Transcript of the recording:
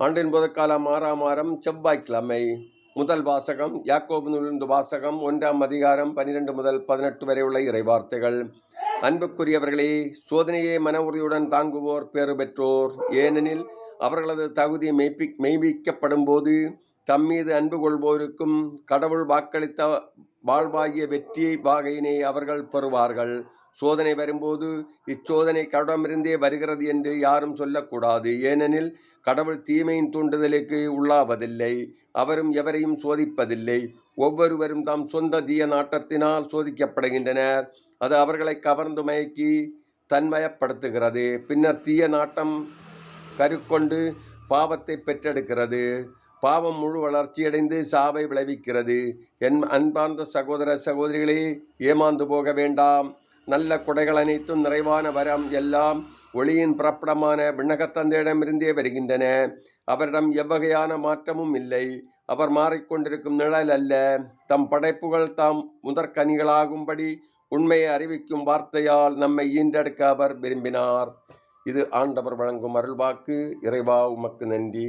ஆண்டின் பொதுக்காலம் 6ஆம் வாரம் செவ்வாய்க்கிழமை. முதல் வாசகம் யாக்கோபு நூலிலிருந்து வாசகம் 1ஆம் அதிகாரம் 12 முதல் 18 வரை உள்ள இறைவார்த்தைகள். அன்புக்குரியவர்களே, சோதனையே மன உறுதியுடன் தாங்குவோர் பேறு பெற்றோர். ஏனெனில் அவர்களது தகுதி மெய்ப்பிக்கப்படும் போது தம்மீது அன்பு கொள்வோருக்கும் கடவுள் வாக்களித்த வாழ்வாகிய வெற்றி வாகையினை அவர்கள் பெறுவார்கள். சோதனை வரும்போது இச்சோதனை கடவுளிடமிருந்தே வருகிறது என்று யாரும் சொல்லக்கூடாது. ஏனெனில் கடவுள் தீமையின் தூண்டுதலுக்கு உள்ளாவதில்லை, அவரும் எவரையும் சோதிப்பதில்லை. ஒவ்வொருவரும் தாம் சொந்த தீய நாட்டத்தினால் சோதிக்கப்படுகின்றனர். அது அவர்களை கவர்ந்து மயக்கி தன்மயப்படுத்துகிறது. பின்னர் தீய நாட்டம் கருக்கொண்டு பாவத்தை பெற்றெடுக்கிறது. பாவம் முழு வளர்ச்சியடைந்து சாவை விளைவிக்கிறது. என் அன்பார்ந்த சகோதர சகோதரிகளே, ஏமாந்து போக வேண்டாம். நல்ல கொடைகள் அனைத்தும் நிறைவான வரம் எல்லாம் ஒளியின் பிறப்பிடமான விண்ணகத்தந்தையிடமிருந்தே வருகின்றன. அவரிடம் எவ்வகையான மாற்றமும் இல்லை. அவர் மாறிக்கொண்டிருக்கும் நிழல் அல்ல. தம் படைப்புகள் தாம் முதற்கனிகளாகும்படி உண்மையை அறிவிக்கும் வார்த்தையால் நம்மை ஈன்றெடுக்க அவர் விரும்பினார். இது ஆண்டவர் வழங்கும் அருள்வாக்கு. இறைவா, உமக்கு நன்றி.